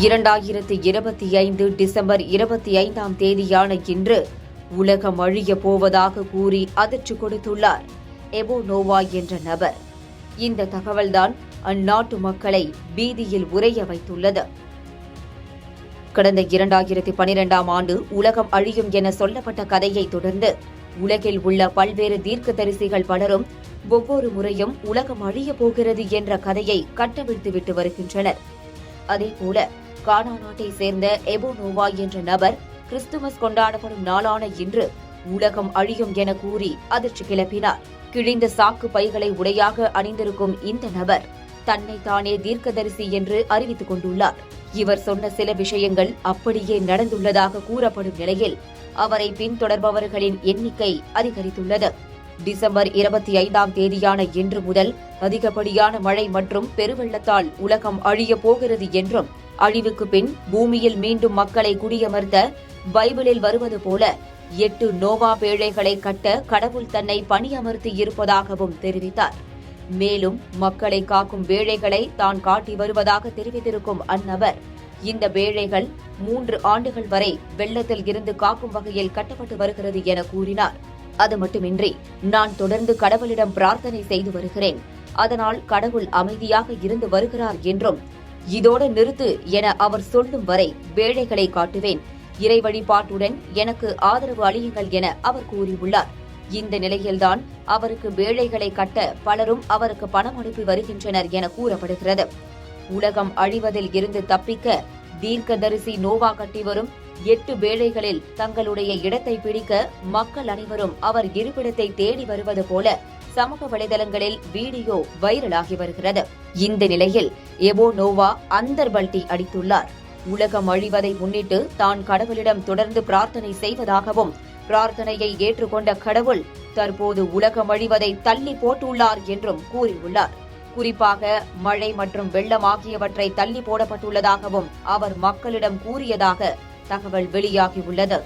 2025 December 25ஆம் தேதியான இன்று உலகம் அழியப் போவதாக கூறி அதிர்ச்சி கொடுத்துள்ளார் எபோ நோவா என்ற நபர். இந்த தகவல்தான் அந்நாட்டு மக்களை பீதியில் உறைய வைத்துள்ளது. கடந்த 2012ஆம் ஆண்டு உலகம் அழியும் என சொல்லப்பட்ட கதையை தொடர்ந்து உலகில் உள்ள பல்வேறு தீர்க்கதரிசிகள் பலரும் ஒவ்வொரு முறையும் உலகம் அழியப் போகிறது என்ற கதையை கட்டவிழ்த்துவிட்டு வருகின்றனர். அதேபோல கானா நாட்டை சேர்ந்த எபோ நோவா என்ற நபர் கிறிஸ்துமஸ் கொண்டாடப்படும் நாளான இன்று உலகம் அழியும் என கூறி அதிர்ச்சி கிளப்பினார். கிழிந்த சாக்கு பைகளை உடையாக அணிந்திருக்கும் இந்த நபர் தன்னைத்தானே தீர்க்கதரிசி என்று அறிவித்துக் கொண்டுள்ளார். இவர் சொன்ன சில விஷயங்கள் அப்படியே நடந்துள்ளதாக கூறப்படும் நிலையில் அவரை பின்தொடர்பவர்களின் எண்ணிக்கை அதிகரித்துள்ளது. டிசம்பர் 25ஆம் தேதியான இன்று முதல் அதிகப்படியான மழை மற்றும் பெருவெள்ளத்தால் உலகம் அழியப் போகிறது என்றும், அழிவுக்கு பின் பூமியில் மீண்டும் மக்களை குடியமர்த்த பைபிளில் வருவது போல 8 நோவா பேழைகளை கட்ட கடவுள் தன்னை பணியமர்த்தி இருப்பதாகவும் தெரிவித்தார். மேலும் மக்களை காக்கும் வேளைகளை தான் காட்டி வருவதாக தெரிவித்திருக்கும் அந்நபர், இந்த வேளைகள் 3 ஆண்டுகள் வரை வெள்ளத்தில் இருந்து காக்கும் வகையில் கட்டப்பட்டு வருகிறது என கூறினார். அது மட்டுமின்றி, நான் தொடர்ந்து கடவுளிடம் பிரார்த்தனை செய்து வருகிறேன், அதனால் கடவுள் அமைதியாக இருந்து வருகிறார் என்றும், இதோடு நிறுத்து என அவர் சொல்லும் வரை வேளைகளை காட்டுவேன், இறை வழிபாட்டுடன் எனக்கு ஆதரவு அளியுங்கள் என அவர் கூறியுள்ளார். இந்த நிலையில்தான் அவருக்கு வேளைகளை கட்ட பலரும் அவருக்கு பணம் அனுப்பி வருகின்றனர் என கூறப்படுகிறது. உலகம் அழிவதில் இருந்து தப்பிக்க தீர்க்கதரிசி நோவா கட்டி வரும் 8 வேளைகளில் தங்களுடைய இடத்தை பிடிக்க மக்கள் அனைவரும் அவர் இருப்பிடத்தை தேடி வருவது போல சமூக வலைதளங்களில் வீடியோ வைரலாகி வருகிறது. இந்த நிலையில் எபோ நோவா அந்தர்பல்டி அடித்துள்ளார். உலகம் அழிவதை முன்னிட்டு தான் கடவுளிடம் தொடர்ந்து பிரார்த்தனை செய்வதாகவும், பிரார்த்தனையை ஏற்றுக்கொண்ட கடவுள் தற்போது உலகம் அழிவதை தள்ளி போட்டுள்ளார் என்றும் கூறியுள்ளார். குறிப்பாக மழை மற்றும் வெள்ளம் ஆகியவற்றை தள்ளி போடப்பட்டுள்ளதாகவும் அவர் மக்களிடம் கூறியதாக தகவல் வெளியாகியுள்ளது.